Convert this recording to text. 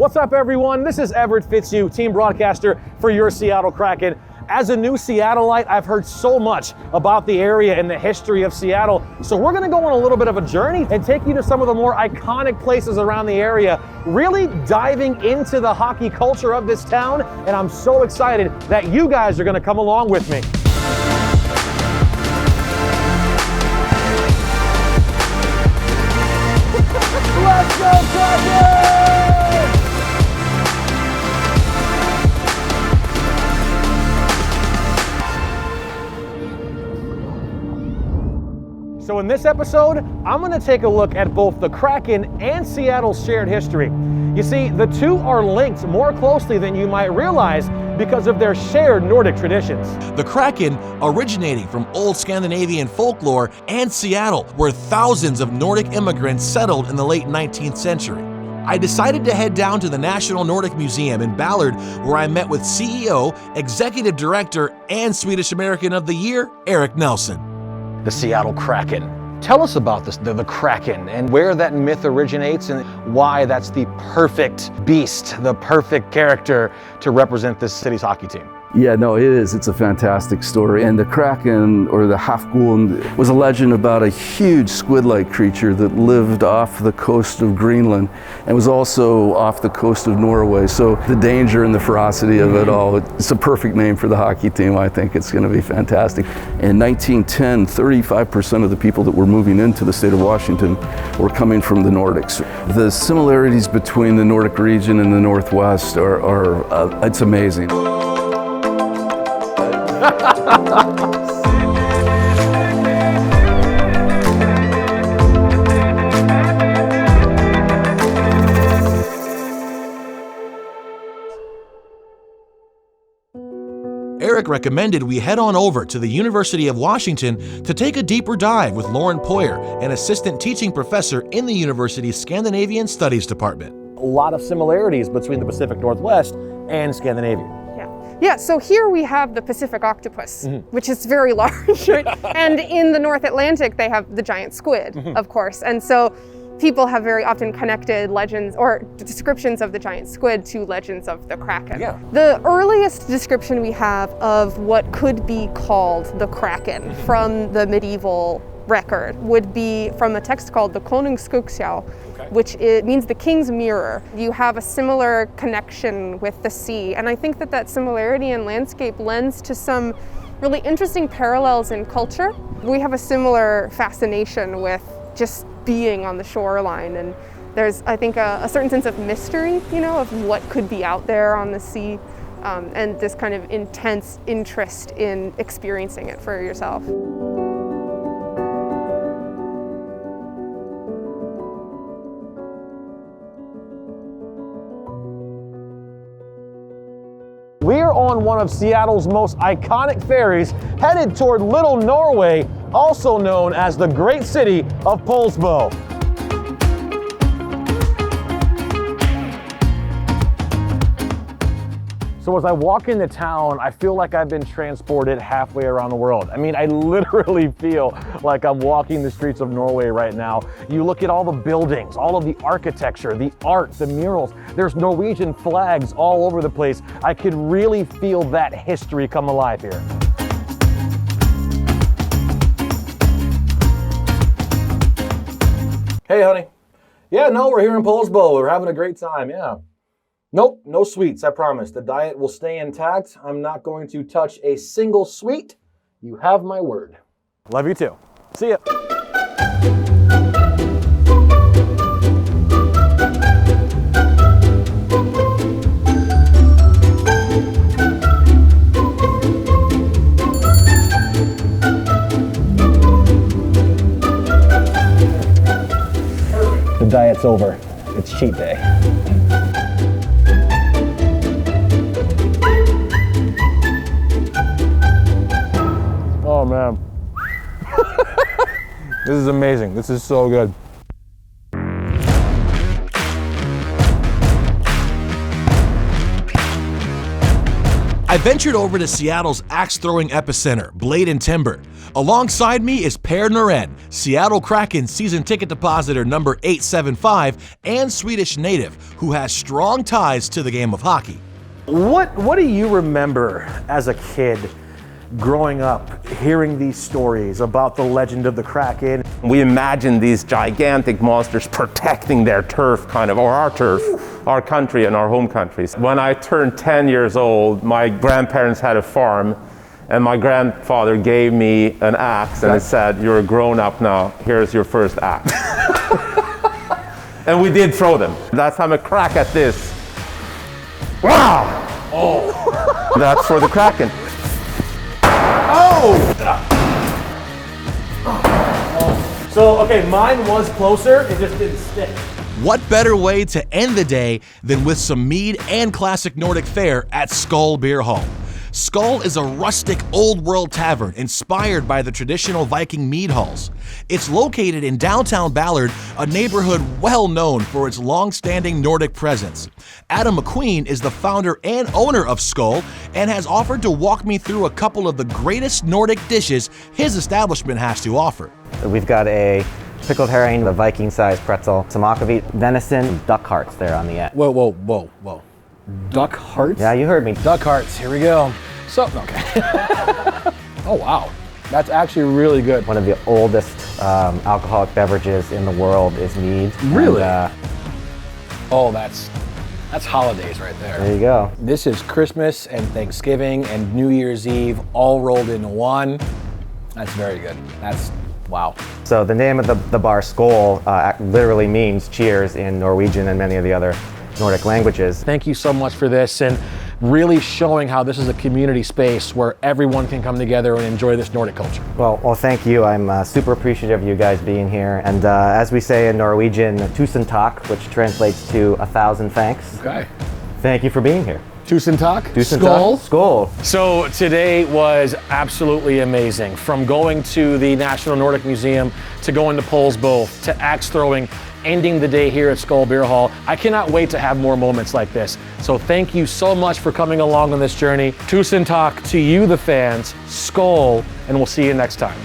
What's up, everyone? This is Everett, Fitzhugh, team broadcaster for your Seattle Kraken. As a new Seattleite, I've heard so much about the area and the history of Seattle, so we're gonna go on a little bit of a journey and take you to some of the more iconic places around the area, really diving into the hockey culture of this town, and I'm so excited that you guys are gonna come along with me. Let's go, Kraken! So in this episode, I'm going to take a look at both the Kraken and Seattle's shared history. You see, the two are linked more closely than you might realize because of their shared Nordic traditions. The Kraken, originating from old Scandinavian folklore, and Seattle, where thousands of Nordic immigrants settled in the late 19th century. I decided to head down to the National Nordic Museum in Ballard, where I met with CEO, Executive Director, and Swedish American of the Year, Erik Nelson. The Seattle Kraken. Tell us about this, the Kraken, and where that myth originates and why that's the perfect beast, the perfect character to represent this city's hockey team. Yeah, no, it is. It's a fantastic story. And the Kraken, or the Halfgård, was a legend about a huge squid-like creature that lived off the coast of Greenland and was also off the coast of Norway. So the danger and the ferocity of it all, it's a perfect name for the hockey team. I think it's going to be fantastic. In 1910, 35% of the people that were moving into the state of Washington were coming from the Nordics. The similarities between the Nordic region and the Northwest are it's amazing. Erik recommended we head on over to the University of Washington to take a deeper dive with Lauren Poyer, an assistant teaching professor in the university's Scandinavian Studies department. A lot of similarities between the Pacific Northwest and Scandinavia. Yeah, so here we have the Pacific octopus, which is very large, right? And in the North Atlantic, they have the giant squid, of course. And so people have very often connected legends or descriptions of the giant squid to legends of the Kraken. Yeah. The earliest description we have of what could be called the Kraken from the medieval record would be from a text called the Konungs Skuggsjæ, which means the king's mirror. You have a similar connection with the sea, and I think that that similarity in landscape lends to some really interesting parallels in culture. We have a similar fascination with just being on the shoreline, and there's, I think, a certain sense of mystery, of what could be out there on the sea, and this kind of intense interest in experiencing it for yourself. We're on one of Seattle's most iconic ferries, headed toward Little Norway, also known as the great city of Poulsbo. So as I walk into town, I feel like I've been transported halfway around the world. I mean, I literally feel like I'm walking the streets of Norway right now. You look at all the buildings, all of the architecture, the art, the murals. There's Norwegian flags all over the place. I could really feel that history come alive here. Hey, honey. Yeah, no, we're here in Poulsbo. We're having a great time, yeah. Nope, no sweets, I promise. The diet will stay intact. I'm not going to touch a single sweet. You have my word. Love you too. See ya. The diet's over. It's cheat day. Oh man, this is amazing. This is so good. I ventured over to Seattle's axe-throwing epicenter, Blade and Timber. Alongside me is Per Norėn, Seattle Kraken season ticket depositor number 875 and Swedish native who has strong ties to the game of hockey. What do you remember as a kid growing up, hearing these stories about the legend of the Kraken? We imagine these gigantic monsters protecting their turf, kind of, or our turf, our country and our home countries. When I turned 10 years old, my grandparents had a farm, and my grandfather gave me an axe and it said, "You're a grown up now, here's your first axe." And we did throw them. Last time a crack at this. Wow! Oh! That's for the Kraken. Oh! So, okay, mine was closer, it just didn't stick. What better way to end the day than with some mead and classic Nordic fare at Skull Beer Hall? Skull is a rustic old world tavern inspired by the traditional Viking mead halls. It's located in downtown Ballard, a neighborhood well known for its long-standing Nordic presence. Adam McQueen is the founder and owner of Skull and has offered to walk me through a couple of the greatest Nordic dishes his establishment has to offer. We've got a pickled herring, the Viking-sized pretzel, some akavit, venison, duck hearts there on the end. Whoa, whoa, whoa, whoa. Duck hearts? Yeah, you heard me. Duck hearts, here we go. So, okay. Oh, wow. That's actually really good. One of the oldest alcoholic beverages in the world is mead. Really? And, oh, that's holidays right there. there you go. This is Christmas and Thanksgiving and New Year's Eve all rolled into one. That's very good. That's, wow. So the name of the bar, Skål, literally means cheers in Norwegian and many of the other Nordic languages. Thank you so much for this and really showing how this is a community space where everyone can come together and enjoy this Nordic culture. Well, thank you. I'm super appreciative of you guys being here. And as we say in Norwegian, tusen takk, which translates to 1,000 thanks. Okay. Thank you for being here. Tusen takk. Tusen Skål. takk. Skål. So today was absolutely amazing. From going to the National Nordic Museum to going to Poulsbo to axe throwing, ending the day here at Skull Beer Hall. I cannot wait to have more moments like this. So thank you so much for coming along on this journey. Tusen takk to you, the fans. Skål, and we'll see you next time.